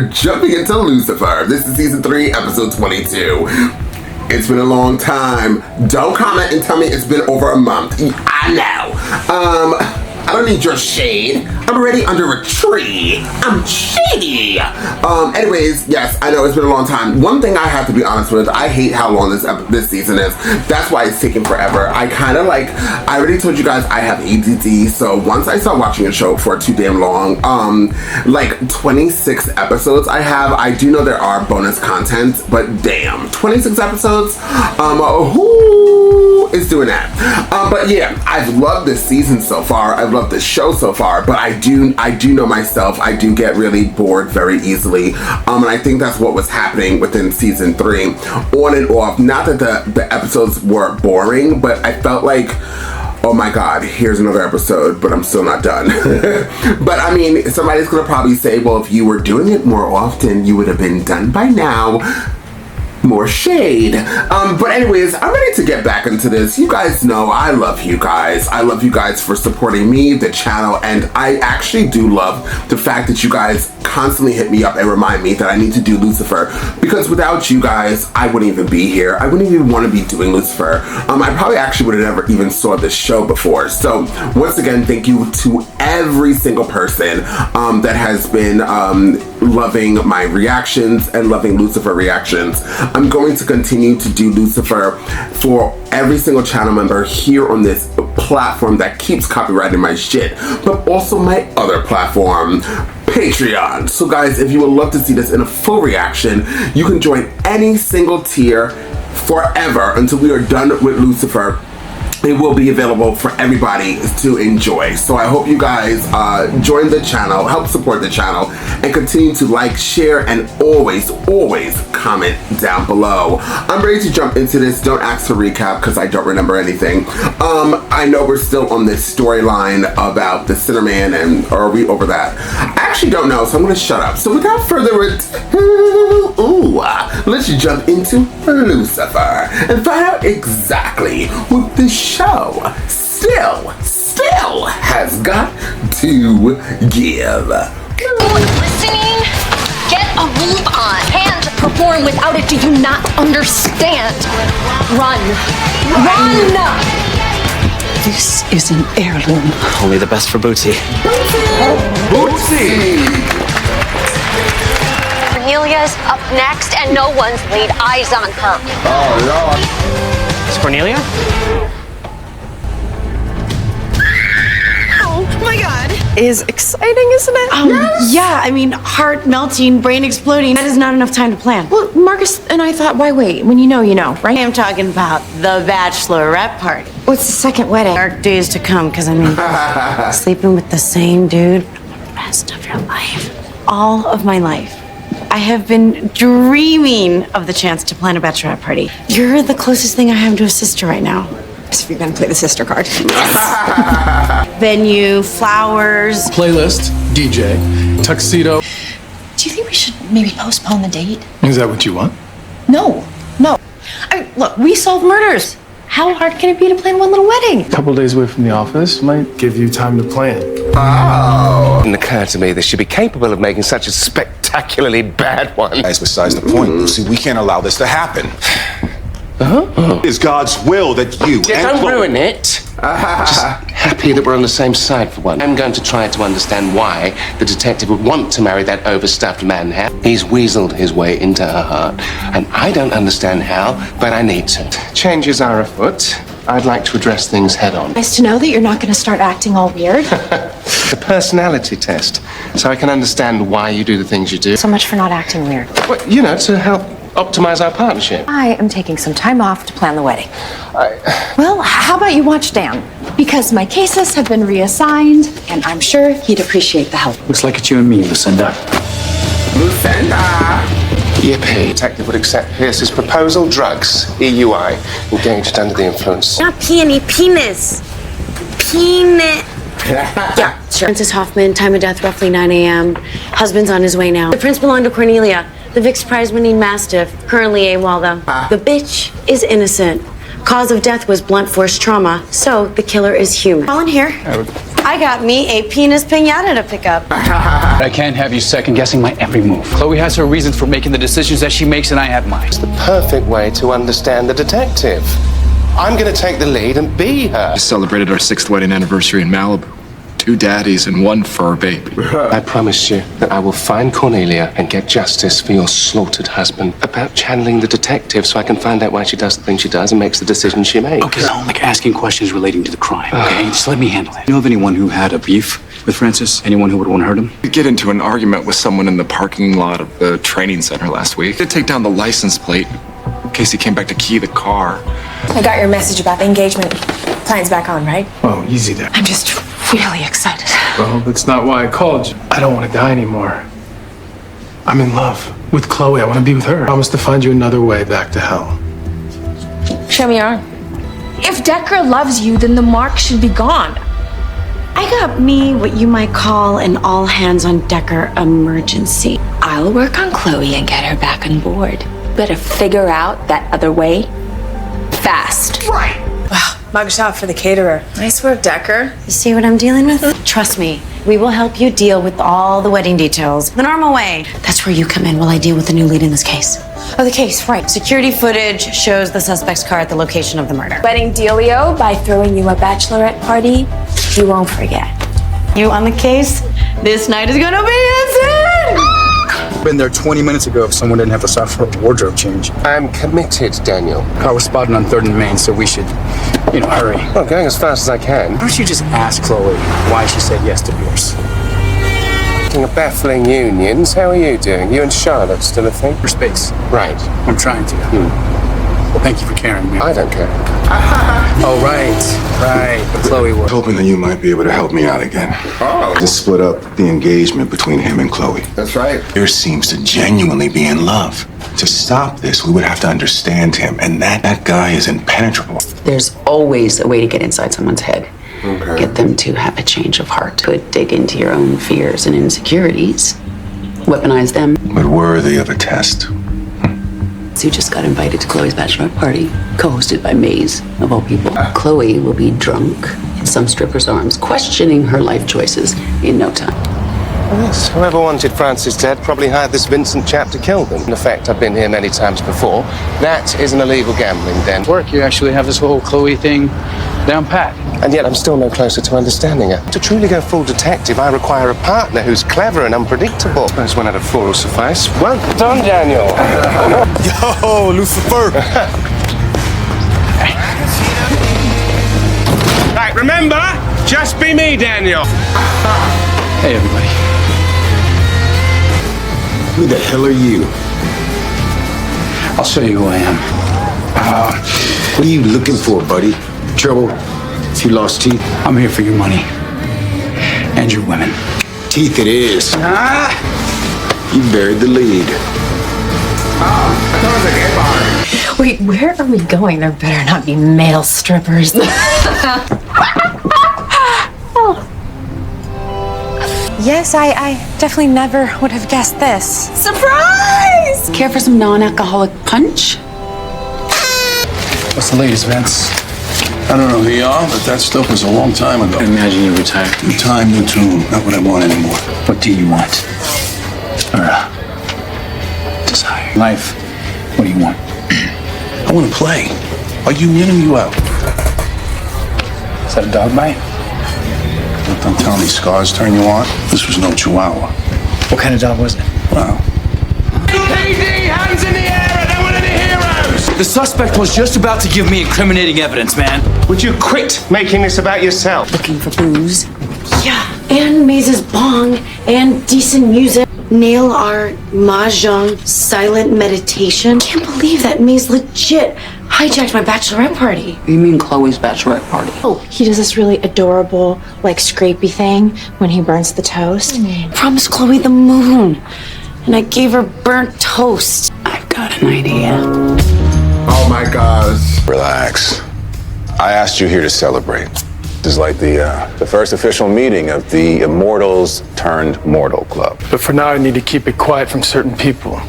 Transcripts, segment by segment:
jumping into Lucifer. This is season 3, episode 22. It's been a long time. Don't comment and tell me it's been over a month. I know. I don't need your shade. I'm already under a tree. I'm shady. Anyways, yes, I know it's been a long time. One thing I have to be honest with, I hate how long this season is. That's why it's taking forever. I already told you guys I have ADD, so once I start watching a show for too damn long, like 26 episodes I do know there are bonus content, but damn, 26 episodes? Who is doing that? But yeah, I've loved this season so far. I've loved this show so far, but I do know myself. I do get really bored very easily, and I think that's what was happening within season 3, on and off. Not that the episodes were boring, but I felt like, oh my god, here's another episode, but I'm still not done. But I mean, somebody's gonna probably say, well, if you were doing it more often, you would have been done by now. More shade. But anyways, I'm ready to get back into this. You guys know I love you guys. I love you guys for supporting me, the channel, and I actually do love the fact that you guys constantly hit me up and remind me that I need to do Lucifer, because without you guys, I wouldn't even be here. I wouldn't even want to be doing Lucifer. I probably actually would have never even saw this show before. So once again, thank you to every single person that has been loving my reactions and loving Lucifer reactions. I'm going to continue to do Lucifer for every single channel member here on this platform that keeps copyrighting my shit, but also my other platform, Patreon. So guys, if you would love to see this in a full reaction, you can join any single tier forever until we are done with Lucifer. It will be available for everybody to enjoy. So I hope you guys join the channel, help support the channel, and continue to like, share, and always comment down below. I'm ready to jump into this. Don't ask for recap because I don't remember anything. I know we're still on this storyline about the Sinnerman, and are we over that? I actually don't know, so I'm gonna shut up. So without further ado, let's jump into Lucifer and find out exactly what this show still has got to give. Listening? Get a move on. Can't perform without it. Do you not understand? Run. Run! This is an heirloom. Only the best for Bootsy. Bootsy! Cornelia's up next, and no one's laid eyes on her. Oh, Lord. Is Cornelia? Oh my god. Is exciting, isn't it? Yes. Yeah, I mean, heart melting, brain exploding. That is not enough time to plan. Well, Marcus and I thought, why wait? When you know, right? I'm talking about the bachelorette party. What's the second wedding? Dark days to come, because I mean, sleeping with the same dude for the rest of your life. All of my life. I have been dreaming of the chance to plan a bachelorette party. You're the closest thing I have to a sister right now. So if you're gonna play the sister card. Venue, flowers. Playlist, DJ, tuxedo. Do you think we should maybe postpone the date? Is that what you want? No. Look, we solve murders. How hard can it be to plan one little wedding? A couple days away from the office might give you time to plan. Oh. It didn't occur to me they should be capable of making such a spectacularly bad one. That's besides the point. See, we can't allow this to happen. It is God's will that you Don't ruin it. Just happy that we're on the same side for one. I'm going to try to understand why the detective would want to marry that overstuffed man. He's weaseled his way into her heart, and I don't understand how, but I need to. Changes are afoot. I'd like to address things head on. Nice to know that you're not going to start acting all weird. The personality test, so I can understand why you do the things you do. So much for not acting weird. Well, you know, to help optimize our partnership. I am taking some time off to plan the wedding. Well, how about you watch Dan? Because my cases have been reassigned, and I'm sure he'd appreciate the help. Looks like it's you and me, Lucinda. Lucinda! Yippee. Detective would accept Pierce's proposal. Drugs. EUI. Engaged under the influence. Not peony, penis. Penis. Yeah, sure. Francis Hoffman, time of death roughly 9 a.m. Husband's on his way now. The prince belonged to Cornelia, the Vic's prize-winning mastiff, currently AWOL though. The bitch is innocent. Cause of death was blunt force trauma, so the killer is human. All in here. I got me a penis pinata to pick up. I can't have you second guessing my every move. Chloe has her reasons for making the decisions that she makes, and I have mine. It's the perfect way to understand the detective. I'm going to take the lead and be her. We celebrated our 6th wedding anniversary in Malibu. 2 daddies and 1 fur baby. I promise you that I will find Cornelia and get justice for your slaughtered husband. About channeling the detective so I can find out why she does the things she does and makes the decisions she makes. Okay, I don't like asking questions relating to the crime, okay? Just let me handle it. You know of anyone who had a beef with Francis? Anyone who would want to hurt him? We get into an argument with someone in the parking lot of the training center last week. They take down the license plate in case he came back to key the car. I got your message about the engagement. Plan's back on, right? Oh, easy there. I'm just really excited. Well, that's not why I called you. I don't want to die anymore. I'm in love with Chloe. I want to be with her. I promise to find you another way back to hell. Show me your arm. If Decker loves you, then the mark should be gone. I got me what you might call an all-hands-on-Decker emergency. I'll work on Chloe and get her back on board. Better figure out that other way fast. Right. Wow, mug shot for the caterer. Nice work, Decker. You see what I'm dealing with? Trust me, we will help you deal with all the wedding details the normal way. That's where you come in while I deal with the new lead in this case. Oh, the case, right. Security footage shows the suspect's car at the location of the murder. Wedding dealio by throwing you a bachelorette party. You won't forget. You on the case? This night is gonna be insane! Been there 20 minutes ago if someone didn't have to stop for a wardrobe change. I'm committed, Daniel. Car was spotted on 3rd and Main, so we should, hurry. Well, going as fast as I can. Why don't you just ask Chloe why she said yes to yours? Talking of baffling unions, how are you doing? You and Charlotte still a thing? For space. Right. I'm trying to. Well, thank you for caring, man. I don't care. Oh, right. But Chloe was. Hoping that you might be able to help me out again. Oh. To split up the engagement between him and Chloe. That's right. There seems to genuinely be in love. To stop this, we would have to understand him, and that guy is impenetrable. There's always a way to get inside someone's head. Okay. Get them to have a change of heart. Could dig into your own fears and insecurities. Weaponize them. But worthy of a test. Sue just got invited to Chloe's bachelorette party, co-hosted by Maze, of all people. Chloe will be drunk in some stripper's arms, questioning her life choices in no time. Yes, whoever wanted Francis dead probably hired this Vincent chap to kill them. In effect, I've been here many times before. That is an illegal gambling den. Work, you actually have this whole Chloe thing down pat. And yet I'm still no closer to understanding her. To truly go full detective, I require a partner who's clever and unpredictable. Suppose 1 out of 4 will suffice. Well done, Daniel. Yo, Lucifer! Right, remember, just be me, Daniel. Hey, everybody. Who the hell are you? I'll show you who I am. What are you looking for, buddy? Trouble? If you lost teeth? I'm here for your money. And your women. Teeth it is. You buried the lead. Oh, I thought it was a gay bar. Wait, where are we going? There better not be male strippers. Yes, I definitely never would have guessed this. Surprise! Care for some non-alcoholic punch? What's the latest, Vince? I don't know who you are, but that stuff was a long time ago. I imagine you retired. New time, new tune. Not what I want anymore. What do you want? Or, desire? Life. What do you want? I want to play. Are you in or you out? Is that a dog bite? Don't tell me scars turn you on. This was no chihuahua. What kind of dog was it? Wow. PD, hands in the air! I don't want any heroes! The suspect was just about to give me incriminating evidence, man. Would you quit making this about yourself? Looking for booze? Yeah, and Maze's bong, and decent music. Nail art, mahjong, silent meditation. Can't believe that Maze legit hijacked my bachelorette party. You mean Chloe's bachelorette party? Oh, he does this really adorable, scrapey thing when he burns the toast. Promised Chloe the moon, and I gave her burnt toast. I've got an idea. Oh my gosh. Relax. I asked you here to celebrate. This is like the first official meeting of the Immortals turned Mortal Club. But for now, I need to keep it quiet from certain people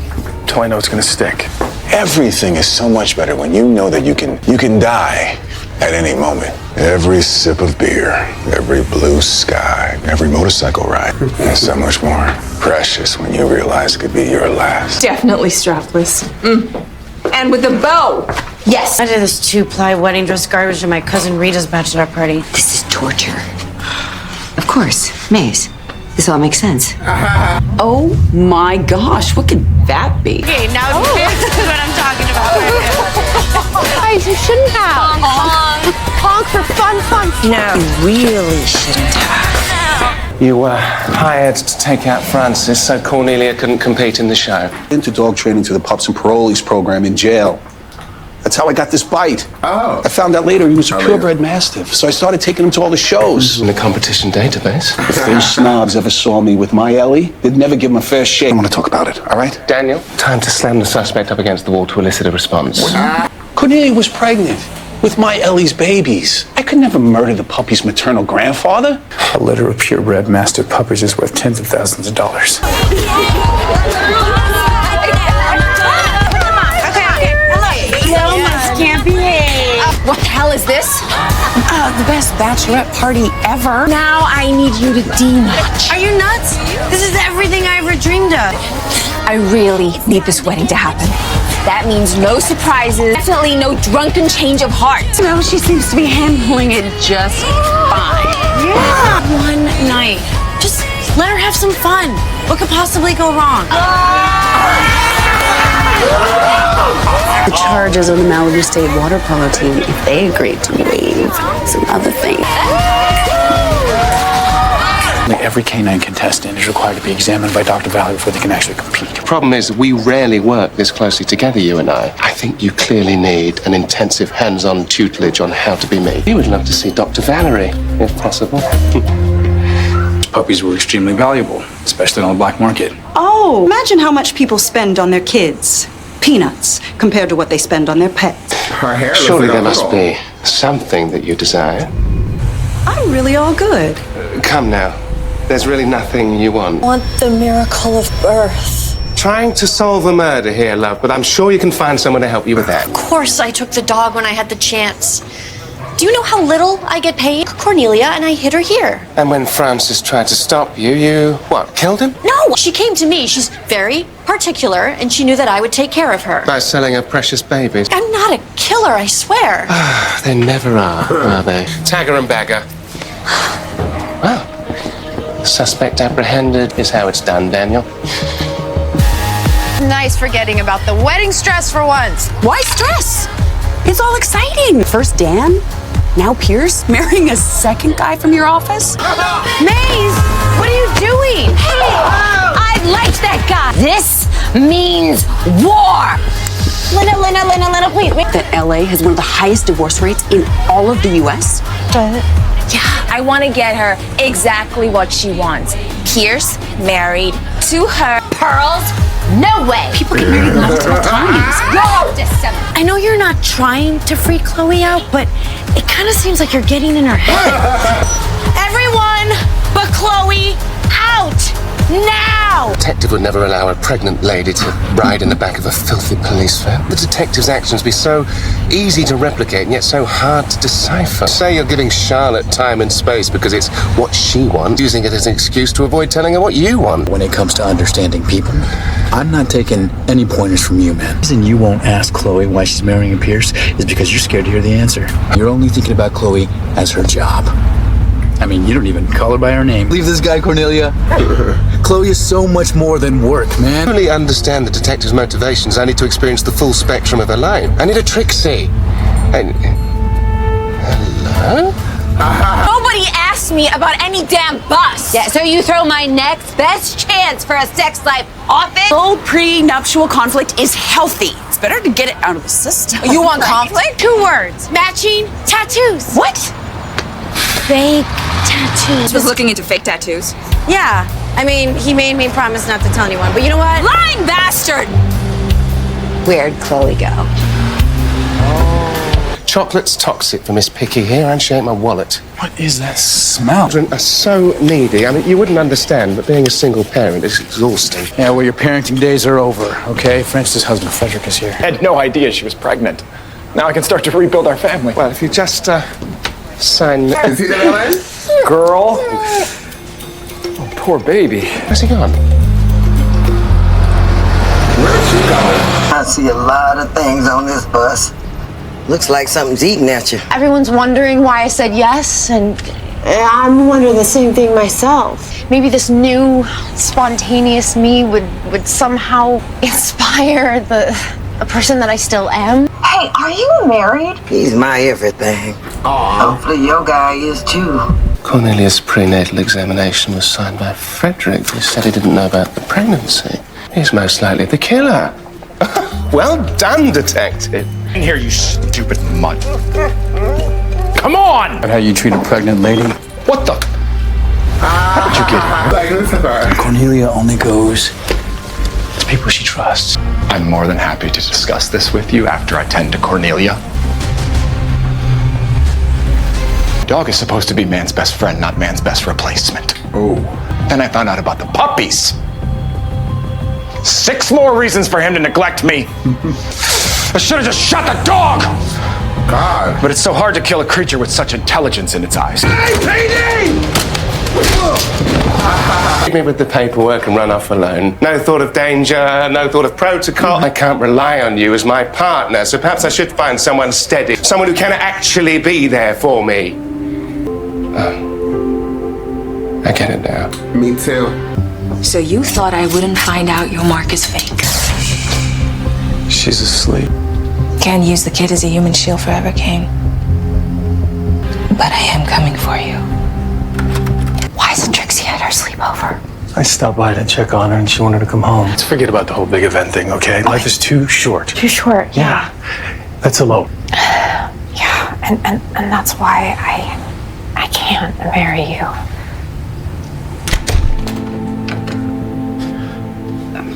until I know it's gonna stick. Everything is so much better when you know that you can die At any moment. Every sip of beer, every blue sky, every motorcycle ride. And so much more precious when you realize it could be your last. Definitely strapless. And with a bow. Yes. I did this 2-ply wedding dress garbage at my cousin Rita's bachelor party. This is torture. Of course, Maze. This all makes sense. Oh my gosh, what could that be? Okay, now this is what I'm talking about. Guys, you shouldn't have. Honk for fun. No, you really shouldn't have. You were hired to take out Francis so Cornelia couldn't compete in the show. Into dog training to the Pups and Parolees program in jail. That's how I got this bite. Oh. I found out later he was a purebred mastiff, so I started taking him to all the shows. In the competition database. If those snobs ever saw me with my Ellie, they'd never give him a fair shake. I want to talk about it, all right? Daniel, time to slam the suspect up against the wall to elicit a response. Cornelia was pregnant with my Ellie's babies. I could never murder the puppy's maternal grandfather. A litter of purebred mastiff puppies is worth tens of thousands of dollars. Can't behave. What the hell is this? The best bachelorette party ever. Now I need you to demuch. Are you nuts? This is everything I ever dreamed of. I really need this wedding to happen. That means no surprises, definitely no drunken change of heart. No, she seems to be handling it just fine. Yeah. One night. Just let her have some fun. What could possibly go wrong? The charges on the Malibu State water polo team, if they agreed to waive some other things. Every canine contestant is required to be examined by Dr. Valley before they can actually compete. The problem is we rarely work this closely together, you and I. I think you clearly need an intensive hands-on tutelage on how to be me. You would love to see Dr. Valerie, if possible. Puppies were extremely valuable, especially on the black market. Oh, imagine how much people spend on their kids. Peanuts compared to what they spend on their pets. Her hair looks Surely like there a must pickle. be something that you desire. I'm really all good. Come now. There's really nothing you want. I want the miracle of birth. Trying to solve a murder here, love, but I'm sure you can find someone to help you with that. Of course I took the dog when I had the chance. Do you know how little I get paid? Cornelia, and I hid her here. And when Francis tried to stop you, you, what, killed him? No, she came to me. She's very particular, and she knew that I would take care of her. By selling her precious babies. I'm not a killer, I swear. They never are they? Tagger and bagger. Well, suspect apprehended is how it's done, Daniel. Nice forgetting about the wedding stress for once. Why stress? It's all exciting. First Dan, now Pierce, marrying a second guy from your office? Maze, what are you doing? Hey, I liked that guy. This means war. Lena, please. Wait. That LA has one of the highest divorce rates in all of the US? Yeah, I want to get her exactly what she wants. Pierce married to her. Pearls? No way. People get married multiple times. You're off to 7. I know you're not trying to freak Chloe out, but it kind of seems like you're getting in her head. Everyone but Chloe out now. Detective would never allow a pregnant lady to ride in the back of a filthy police van. The detective's actions be so easy to replicate and yet so hard to decipher. Say you're giving Charlotte time and space because it's what she wants, using it as an excuse to avoid telling her what you want. When it comes to understanding people, I'm not taking any pointers from you, man. The reason you won't ask Chloe why she's marrying Pierce is because you're scared to hear the answer. You're only thinking about Chloe as her job. I mean, you don't even call her by her name. Leave this guy, Cornelia. Chloe is so much more than work, man. I really understand the detective's motivations. I need to experience the full spectrum of her life. I need a Trixie. Hello? Nobody asked me about any damn bus. Yeah, so you throw my next best chance for a sex life off it? Full prenuptial conflict is healthy. It's better to get it out of the system. You want conflict? 2 words. Matching tattoos. What? Fake tattoos. Was looking into fake tattoos. Yeah. I mean, he made me promise not to tell anyone, but you know what? Lying bastard! Where'd Chloe go? Chocolate's toxic for Miss Picky here, and she ate my wallet. What is that smell? Children are so needy. I mean, you wouldn't understand, but being a single parent is exhausting. Yeah, well, your parenting days are over, okay? Francis' husband, Frederick, is here. I had no idea she was pregnant. Now I can start to rebuild our family. Well, if you just sign... Is he the villain? Girl. Oh, poor baby. Where's he gone? Where's she going? I see a lot of things on this bus. Looks like something's eating at you. Everyone's wondering why I said yes, and I'm wondering the same thing myself. Maybe this new, spontaneous me would somehow inspire the person that I still am. Hey, are you married? He's my everything. Aww. Hopefully your guy is too. Cornelius' prenatal examination was signed by Frederick. He said he didn't know about the pregnancy. He's most likely the killer. Well done, detective. In here, you stupid mutt. Come on! And how you treat a pregnant lady? What the? How did you get here? Like Lucifer. Cornelia only goes to people she trusts. I'm more than happy to discuss this with you after I tend to Cornelia. Dog is supposed to be man's best friend, not man's best replacement. Oh. Then I found out about the puppies. 6 more reasons for him to neglect me. I should have just shot the dog! God. But it's so hard to kill a creature with such intelligence in its eyes. Leave me with the paperwork and run off alone. No thought of danger, no thought of protocol. I can't rely on you as my partner, so perhaps I should find someone steady, someone who can actually be there for me. I get it now. Me too. So you thought I wouldn't find out your mark is fake? She's asleep. Can't use the kid as a human shield forever, Kane. But I am coming for you. Why isn't Trixie at her sleepover? I stopped by to check on her and she wanted to come home. Let's forget about the whole big event thing, okay? Life is too short. Too short, yeah. Let's elope. Yeah, and that's why I can't marry you.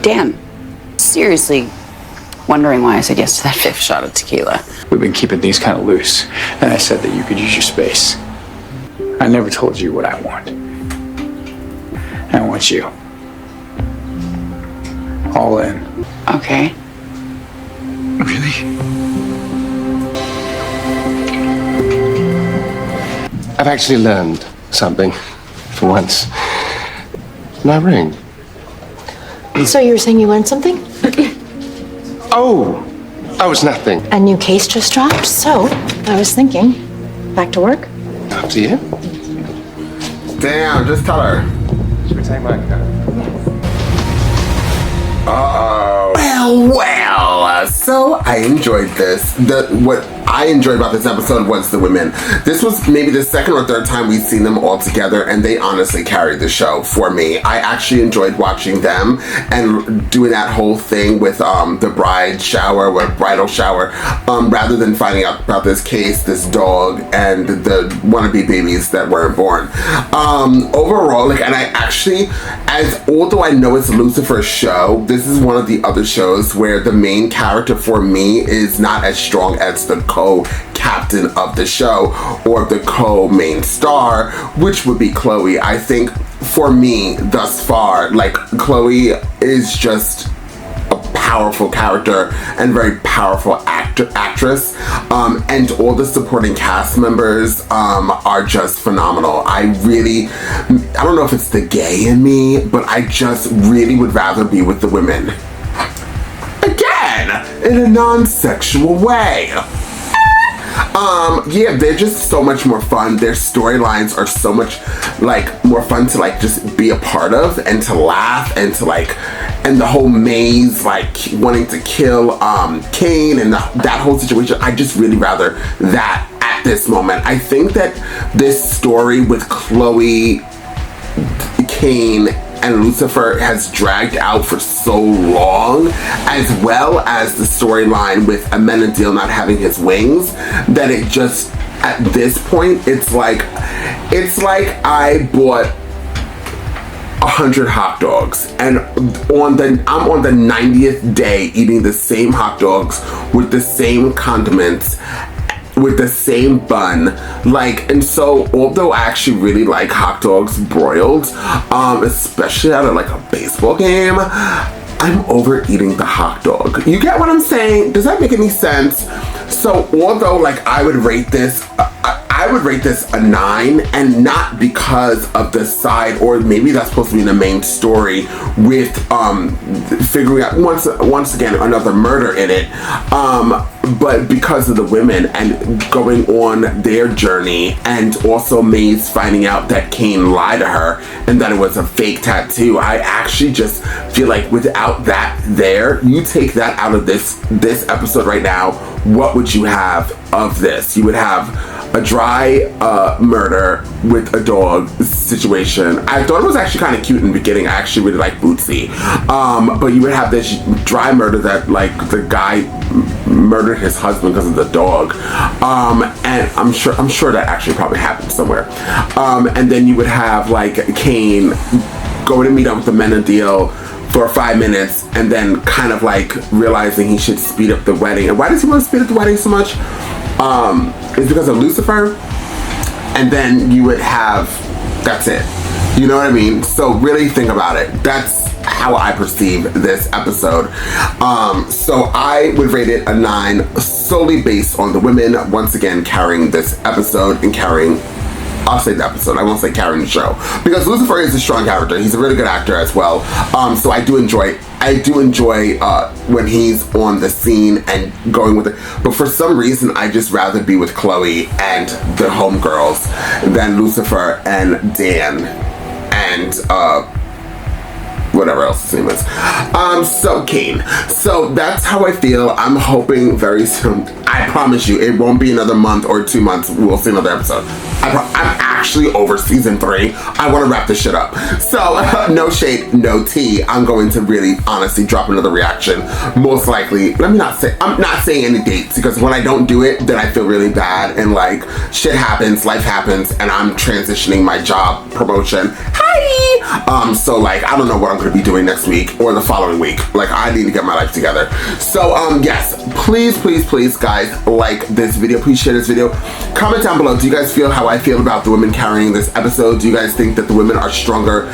Dan, seriously wondering why I said yes to that 5th shot of tequila. We've been keeping these kind of loose, and I said that you could use your space. I never told you what I want. I want you. All in. Okay. Really? I've actually learned something, for once. My ring. So you were saying you learned something? Oh, it's nothing. A new case just dropped, so I was thinking, back to work? Up to you. Damn, just tell her. Should we take my car? Uh-oh. Well, so I enjoyed this. What I enjoyed about this episode was the women. This was maybe the 2nd or 3rd time we've seen them all together, and they honestly carried the show for me. I actually enjoyed watching them and doing that whole thing with the bridal shower, rather than finding out about this case, this dog, and the wannabe babies that weren't born. Overall, and I actually, although I know it's Lucifer's show, this is one of the other shows where the main character for me is not as strong as the co-captain of the show or the co-main star, which would be Chloe. I think for me thus far, Chloe is just a powerful character and very powerful actress, and all the supporting cast members are just phenomenal. I don't know if it's the gay in me, but I just really would rather be with the women. Again, in a non-sexual way. Yeah, they're just so much more fun. Their storylines are so much more fun to just be a part of and to laugh and to and the whole maze wanting to kill Kane and that whole situation. I just really rather that at this moment. I think that this story with Chloe, Kane, and Lucifer has dragged out for so long, as well as the storyline with Amenadiel not having his wings, that it just, at this point, it's like I bought 100 hot dogs, and I'm on the 90th day eating the same hot dogs with the same condiments, with the same bun, and so although I actually really like hot dogs broiled, especially at a baseball game, I'm overeating the hot dog. You get what I'm saying? Does that make any sense? So although like I would rate this a 9, and not because of the side, or maybe that's supposed to be the main story with figuring out once again another murder in it, but because of the women and going on their journey, and also Maze finding out that Kane lied to her and that it was a fake tattoo. I actually just feel like without that there, you take that out of this episode right now, what would you have of this? You would have a dry murder with a dog situation. I thought it was actually kind of cute in the beginning. I actually really like Bootsy. But you would have this dry murder that like the guy murdered his husband because of the dog. And I'm sure that actually probably happened somewhere. And then you would have like Kane going to meet up with the Menadil for 5 minutes and then kind of like realizing he should speed up the wedding. And why does he want to speed up the wedding so much? It's because of Lucifer. And then you would have, that's it. You know what I mean? So really think about it. That's how I perceive this episode. So I would rate it a 9 solely based on the women once again carrying this episode and carrying, I'll say the episode, I won't say carrying the show, because Lucifer is a strong character. He's a really good actor as well. So I do enjoy when he's on the scene and going with it. But for some reason, I just rather be with Chloe and the homegirls than Lucifer and Dan and whatever else his name is. So Kane. So that's how I feel. I'm hoping very soon. I promise you, it won't be another month or 2 months. We'll see another episode. I'm actually over season 3. I want to wrap this shit up. So no shade, no tea. I'm going to really honestly drop another reaction. Most likely, I'm not saying any dates, because when I don't do it, then I feel really bad, and like shit happens, life happens, and I'm transitioning my job promotion. Hi! So like I don't know what I'm gonna be doing next week or the following week. Like I need to get my life together. So yes, please guys, like this video, please share this video. Comment down below, do you guys feel how I feel about the women carrying this episode? Do you guys think that the women are stronger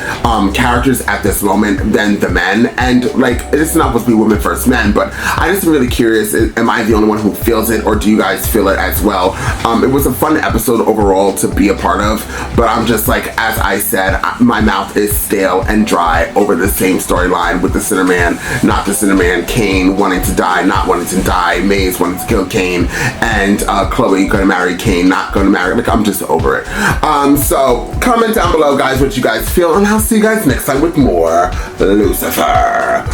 characters at this moment than the men? And like, it's not supposed to be women first men, but I just am really curious, am I the only one who feels it, or do you guys feel it as well? It was a fun episode overall to be a part of, but I'm just like, as I said, my mouth is stale and dry over the same storyline with the Sinnerman, not the Sinnerman, Kane wanting to die, not wanting to die, Maze wanting to kill Kane, and Chloe gonna marry Kane, not gonna marry. Like, I'm just over it. So comment down below, guys, what you guys feel, and I'll see you guys next time with more Lucifer.